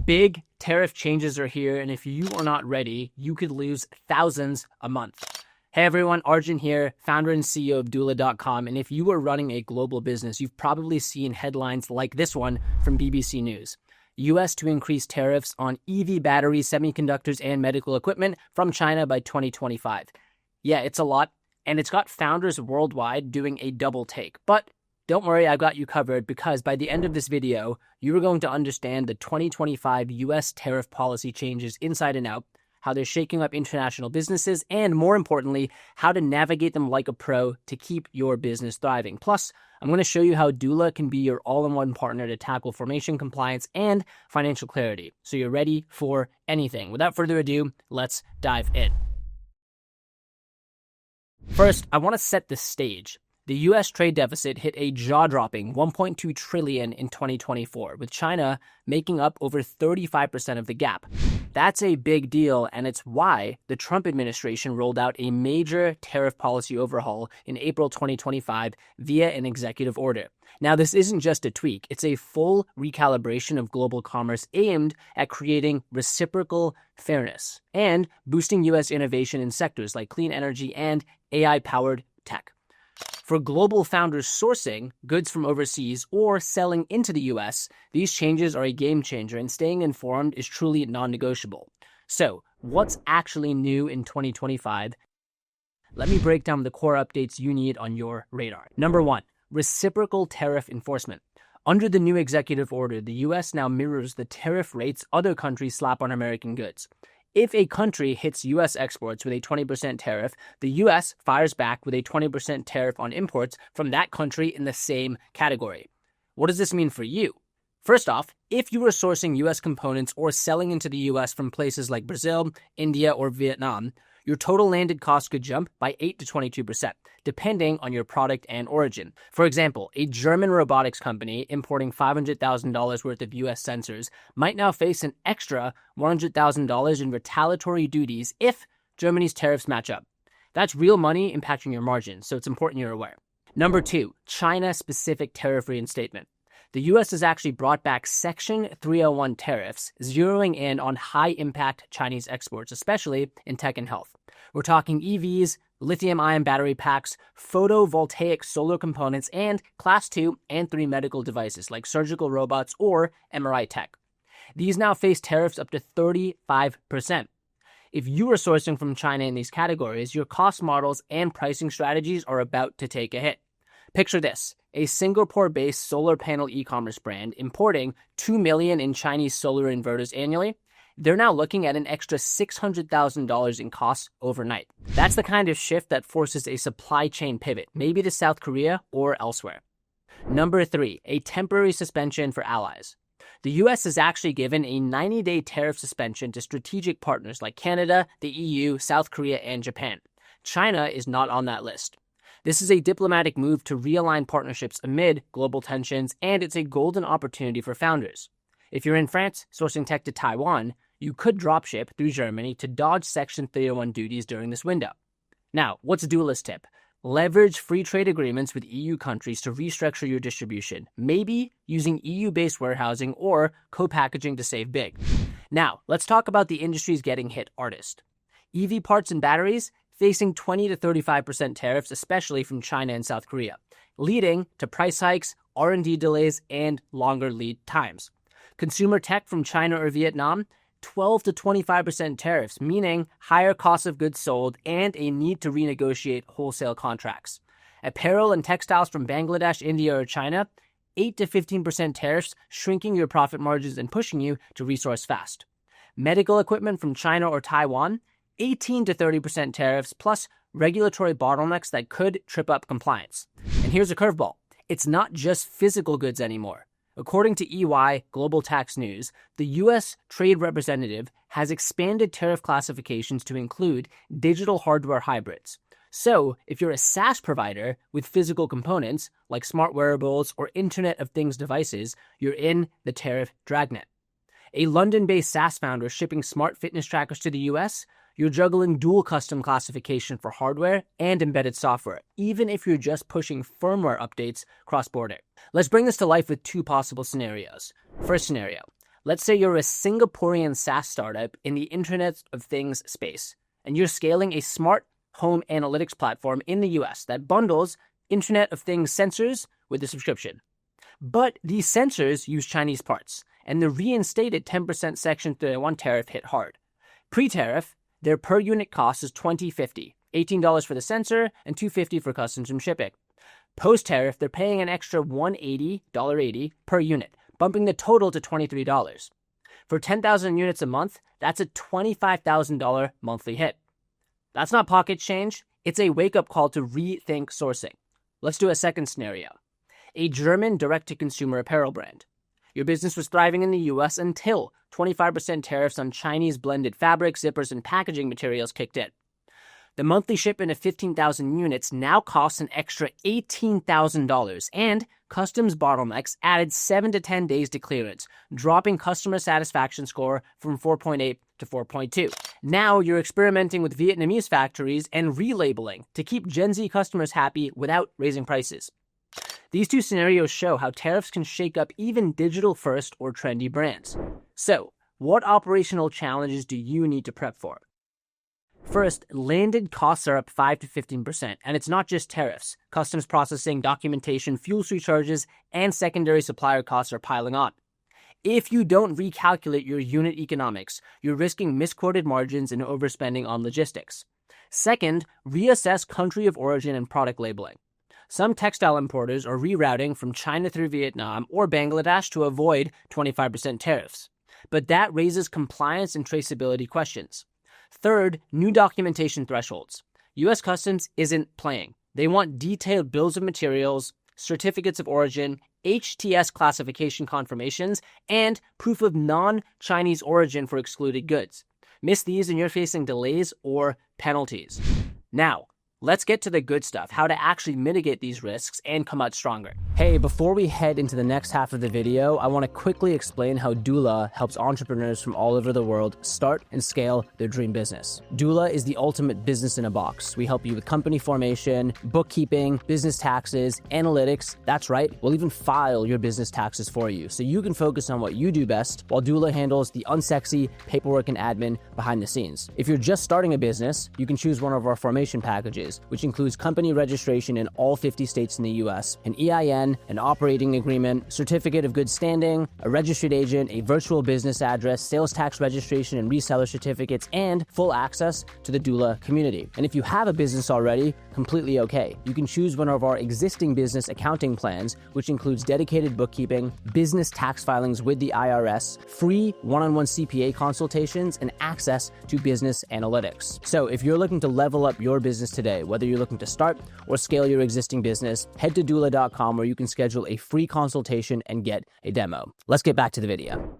Big tariff changes are here, and if you are not ready, you could lose thousands a month. Hey everyone, Arjun here, founder and CEO of doola.com, and if you are running a global business, you've probably seen headlines like this one from BBC News. US to increase tariffs on EV batteries, semiconductors, and medical equipment from China by 2025. Yeah, it's a lot, and it's got founders worldwide doing a double take. But don't worry, I've got you covered, because by the end of this video, you are going to understand the 2025 US tariff policy changes inside and out, how they're shaking up international businesses, and more importantly, how to navigate them like a pro to keep your business thriving. Plus, I'm going to show you how Doola can be your all-in-one partner to tackle formation compliance and financial clarity, so you're ready for anything. Without further ado, let's dive in. First, I want to set the stage. The U.S. trade deficit hit a jaw-dropping $1.2 trillion in 2024, with China making up over 35% of the gap. That's a big deal, and it's why the Trump administration rolled out a major tariff policy overhaul in April 2025 via an executive order. Now, this isn't just a tweak, it's a full recalibration of global commerce aimed at creating reciprocal fairness and boosting U.S. innovation in sectors like clean energy and AI-powered tech. For global founders sourcing goods from overseas or selling into the US, these changes are a game changer, and staying informed is truly non-negotiable. So, what's actually new in 2025? Let me break down the core updates you need on your radar. Number 1, reciprocal tariff enforcement. Under the new executive order, the US now mirrors the tariff rates other countries slap on American goods. If a country hits U.S. exports with a 20% tariff, the U.S. fires back with a 20% tariff on imports from that country in the same category. What does this mean for you? First off, if you are sourcing U.S. components or selling into the U.S. from places like Brazil, India, or Vietnam, your total landed cost could jump by 8 to 22%, depending on your product and origin. For example, a German robotics company importing $500,000 worth of U.S. sensors might now face an extra $100,000 in retaliatory duties if Germany's tariffs match up. That's real money impacting your margins, so it's important you're aware. Number 2, China-specific tariff reinstatement. The U.S. has actually brought back Section 301 tariffs, zeroing in on high-impact Chinese exports, especially in tech and health. We're talking EVs, lithium-ion battery packs, photovoltaic solar components, and Class 2 and 3 medical devices like surgical robots or MRI tech. These now face tariffs up to 35%. If you are sourcing from China in these categories, your cost models and pricing strategies are about to take a hit. Picture this, a Singapore-based solar panel e-commerce brand importing $2 million in Chinese solar inverters annually. They're now looking at an extra $600,000 in costs overnight. That's the kind of shift that forces a supply chain pivot, maybe to South Korea or elsewhere. Number 3, a temporary suspension for allies. The U.S. has actually given a 90-day tariff suspension to strategic partners like Canada, the EU, South Korea, and Japan. China is not on that list. This is a diplomatic move to realign partnerships amid global tensions, and it's a golden opportunity for founders. If you're in France sourcing tech to Taiwan, you could dropship through Germany to dodge Section 301 duties during this window. Now, what's Doola's tip? Leverage free trade agreements with EU countries to restructure your distribution, maybe using EU-based warehousing or co-packaging to save big. Now, let's talk about the industries getting hit hardest. EV parts and batteries facing 20 to 35% tariffs, especially from China and South Korea, leading to price hikes, R&D delays, and longer lead times. Consumer tech from China or Vietnam, 12 to 25% tariffs, meaning higher costs of goods sold and a need to renegotiate wholesale contracts. Apparel and textiles from Bangladesh, India, or China, 8 to 15% tariffs, shrinking your profit margins and pushing you to resource fast. Medical equipment from China or Taiwan, 18 to 30% tariffs, plus regulatory bottlenecks that could trip up compliance. And here's a curveball. It's not just physical goods anymore. According to EY Global Tax News, the U.S. Trade Representative has expanded tariff classifications to include digital hardware hybrids. So, if you're a SaaS provider with physical components, like smart wearables or Internet of Things devices, you're in the tariff dragnet. A London-based SaaS founder shipping smart fitness trackers to the US, you're juggling dual custom classification for hardware and embedded software, even if you're just pushing firmware updates cross-border. Let's bring this to life with two possible scenarios. First scenario, Let's say you're a Singaporean SaaS startup in the Internet of Things space, and you're scaling a smart home analytics platform in the US that bundles Internet of Things sensors with a subscription. But these sensors use Chinese parts, and the reinstated 10% Section 301 tariff hit hard. Pre-tariff, their per unit cost is $20.50, $18 for the sensor and $2.50 for customs and shipping. Post-tariff, they're paying an extra $180 per unit, bumping the total to $23. For 10,000 units a month, that's a $25,000 monthly hit. That's not pocket change. It's a wake-up call to rethink sourcing. Let's do a second scenario. A German direct-to-consumer apparel brand. Your business was thriving in the US until 25% tariffs on Chinese blended fabrics, zippers, and packaging materials kicked in. The monthly shipment of 15,000 units now costs an extra $18,000, and customs bottlenecks added 7 to 10 days to clearance, dropping customer satisfaction score from 4.8 to 4.2. Now you're experimenting with Vietnamese factories and relabeling to keep Gen Z customers happy without raising prices. These two scenarios show how tariffs can shake up even digital-first or trendy brands. So, what operational challenges do you need to prep for? First, landed costs are up 5 to 15%, and it's not just tariffs. Customs processing, documentation, fuel surcharges, and secondary supplier costs are piling on. If you don't recalculate your unit economics, you're risking misquoted margins and overspending on logistics. Second, reassess country of origin and product labeling. Some textile importers are rerouting from China through Vietnam or Bangladesh to avoid 25% tariffs. But that raises compliance and traceability questions. Third, new documentation thresholds. U.S. Customs isn't playing. They want detailed bills of materials, certificates of origin, HTS classification confirmations, and proof of non-Chinese origin for excluded goods. Miss these and you're facing delays or penalties. Now, let's get to the good stuff, how to actually mitigate these risks and come out stronger. Hey, before we head into the next half of the video, I want to quickly explain how Doola helps entrepreneurs from all over the world start and scale their dream business. Doola is the ultimate business in a box. We help you with company formation, bookkeeping, business taxes, analytics. That's right, we'll even file your business taxes for you so you can focus on what you do best while Doola handles the unsexy paperwork and admin behind the scenes. If you're just starting a business, you can choose one of our formation packages, which includes company registration in all 50 states in the US, an EIN, an operating agreement, certificate of good standing, a registered agent, a virtual business address, sales tax registration and reseller certificates, and full access to the Doola community. And if you have a business already, completely okay. You can choose one of our existing business accounting plans, which includes dedicated bookkeeping, business tax filings with the IRS, free one-on-one CPA consultations, and access to business analytics. So if you're looking to level up your business today, whether you're looking to start or scale your existing business, head to doola.com where you can schedule a free consultation and get a demo. Let's get back to the video.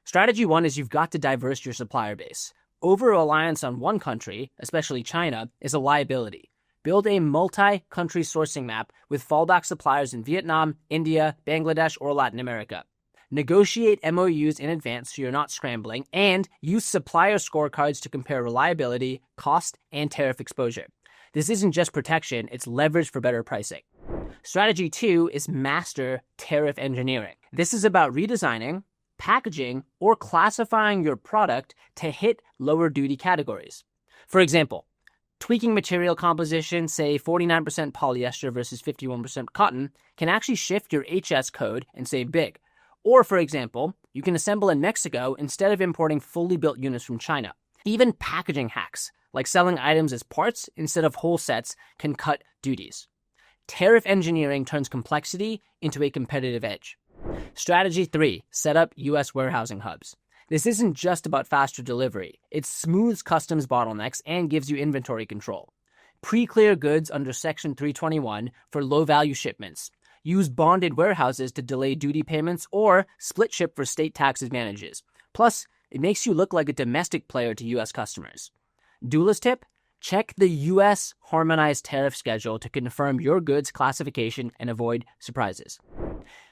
Strategy 1 is you've got to diverse your supplier base. Over-reliance on one country, especially China, is a liability. Build a multi-country sourcing map with fallback suppliers in Vietnam, India, Bangladesh, or Latin America. Negotiate MOUs in advance so you're not scrambling, and use supplier scorecards to compare reliability, cost, and tariff exposure. This isn't just protection, it's leverage for better pricing. Strategy 2 is master tariff engineering. This is about redesigning, packaging, or classifying your product to hit lower duty categories. For example, tweaking material composition, say 49% polyester versus 51% cotton, can actually shift your HS code and save big. Or, for example, you can assemble in Mexico instead of importing fully built units from China. Even packaging hacks, like selling items as parts instead of whole sets, can cut duties. Tariff engineering turns complexity into a competitive edge. Strategy 3, set up U.S. warehousing hubs. This isn't just about faster delivery. It smooths customs bottlenecks and gives you inventory control. Pre-clear goods under Section 321 for low-value shipments. Use bonded warehouses to delay duty payments or split ship for state tax advantages. Plus, it makes you look like a domestic player to U.S. customers. Doola's tip? Check the U.S. harmonized tariff schedule to confirm your goods classification and avoid surprises.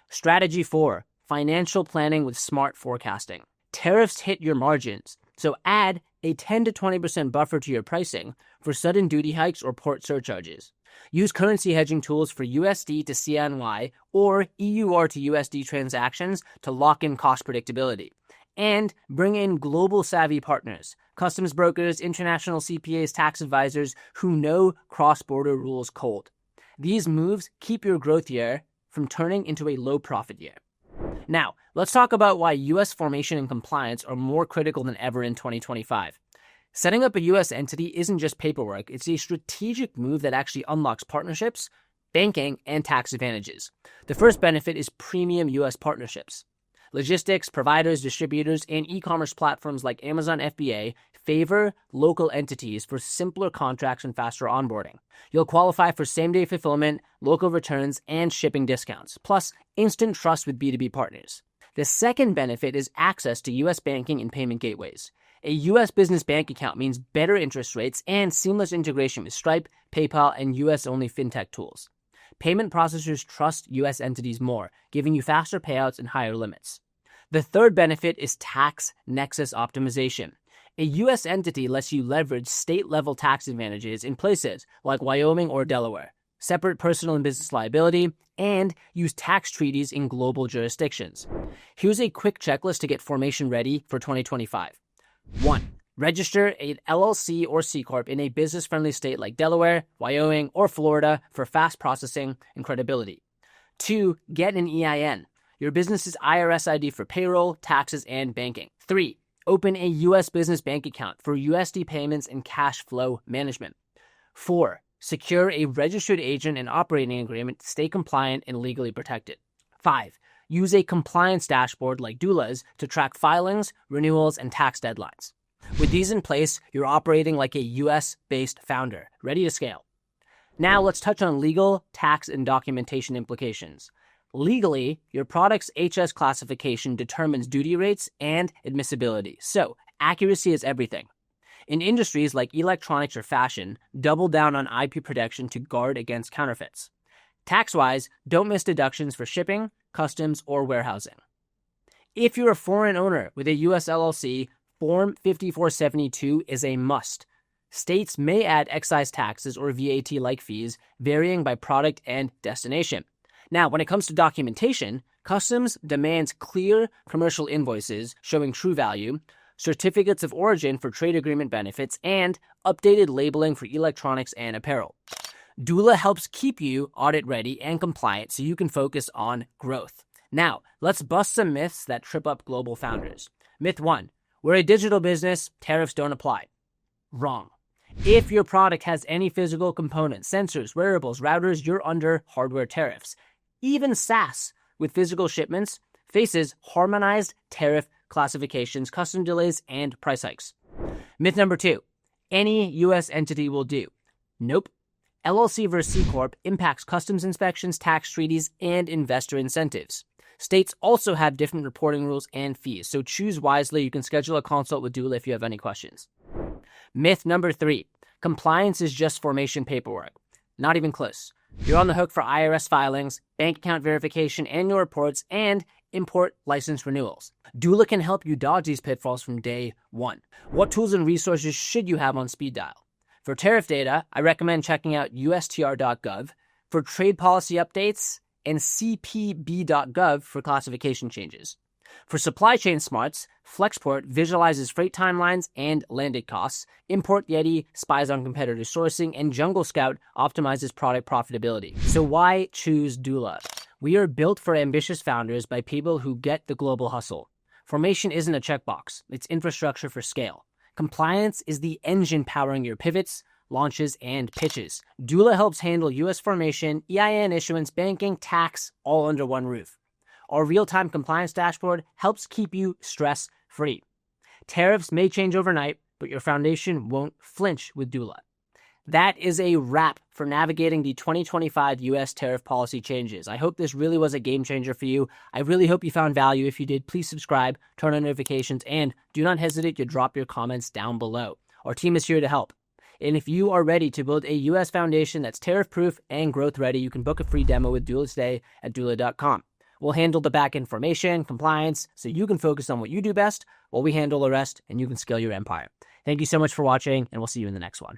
Strategy 4, financial planning with smart forecasting. Tariffs hit your margins, so add a 10 to 20% buffer to your pricing for sudden duty hikes or port surcharges. Use currency hedging tools for USD to CNY or EUR to USD transactions to lock in cost predictability. And bring in global savvy partners, customs brokers, international CPAs, tax advisors who know cross-border rules cold. These moves keep your growth year from turning into a low profit year. Now, let's talk about why U.S. formation and compliance are more critical than ever in 2025. Setting up a U.S. entity isn't just paperwork, it's a strategic move that actually unlocks partnerships, banking, and tax advantages. The first benefit is premium U.S. partnerships. Logistics, providers, distributors, and e-commerce platforms like Amazon FBA favor local entities for simpler contracts and faster onboarding. You'll qualify for same-day fulfillment, local returns, and shipping discounts, plus instant trust with B2B partners. The second benefit is access to U.S. banking and payment gateways. A U.S. business bank account means better interest rates and seamless integration with Stripe, PayPal, and U.S.-only fintech tools. Payment processors trust U.S. entities more, giving you faster payouts and higher limits. The third benefit is tax nexus optimization. A U.S. entity lets you leverage state-level tax advantages in places like Wyoming or Delaware, separate personal and business liability, and use tax treaties in global jurisdictions. Here's a quick checklist to get formation ready for 2025. 1. Register an LLC or C Corp in a business-friendly state like Delaware, Wyoming, or Florida for fast processing and credibility. 2. Get an EIN, your business's IRS ID for payroll, taxes, and banking. 3. Open a U.S. business bank account for USD payments and cash flow management. 4. Secure a registered agent and operating agreement to stay compliant and legally protected. 5. Use a compliance dashboard like doola's to track filings, renewals, and tax deadlines. With these in place, you're operating like a U.S.-based founder, ready to scale. Now let's touch on legal, tax, and documentation implications. Legally, your product's HS classification determines duty rates and admissibility, so accuracy is everything. In industries like electronics or fashion, double down on IP protection to guard against counterfeits. Tax-wise, don't miss deductions for shipping, customs, or warehousing. If you're a foreign owner with a U.S. LLC, Form 5472 is a must. States may add excise taxes or VAT-like fees, varying by product and destination. Now, when it comes to documentation, customs demands clear commercial invoices showing true value, certificates of origin for trade agreement benefits, and updated labeling for electronics and apparel. Doola helps keep you audit ready and compliant so you can focus on growth. Now, let's bust some myths that trip up global founders. Myth 1. We're a digital business, tariffs don't apply. Wrong. If your product has any physical components, sensors, wearables, routers, you're under hardware tariffs. Even SaaS, with physical shipments, faces harmonized tariff classifications, custom delays, and price hikes. Myth number 2. Any U.S. entity will do. Nope. LLC versus C Corp impacts customs inspections, tax treaties, and investor incentives. States also have different reporting rules and fees, so choose wisely. You can schedule a consult with Doola if you have any questions. Myth number 3. Compliance is just formation paperwork. Not even close. You're on the hook for IRS filings, bank account verification, annual reports, and import license renewals. Doola can help you dodge these pitfalls from day one. What tools and resources should you have on speed dial? For tariff data, I recommend checking out ustr.gov for trade policy updates and cpb.gov for classification changes. For supply chain smarts, Flexport visualizes freight timelines and landed costs, Import Yeti spies on competitor sourcing, and Jungle Scout optimizes product profitability. So why choose Doola? We are built for ambitious founders by people who get the global hustle. Formation isn't a checkbox, it's infrastructure for scale. Compliance is the engine powering your pivots, launches, and pitches. Doola helps handle U.S. formation, EIN issuance, banking, tax, all under one roof. Our real-time compliance dashboard helps keep you stress-free. Tariffs may change overnight, but your foundation won't flinch with Doola. That is a wrap for navigating the 2025 U.S. tariff policy changes. I hope this really was a game changer for you. I really hope you found value. If you did, please subscribe, turn on notifications, and do not hesitate to drop your comments down below. Our team is here to help. And if you are ready to build a U.S. foundation that's tariff-proof and growth-ready, you can book a free demo with Doola today at doola.com. We'll handle the back information, compliance, so you can focus on what you do best while we handle the rest and you can scale your empire. Thank you so much for watching, and we'll see you in the next one.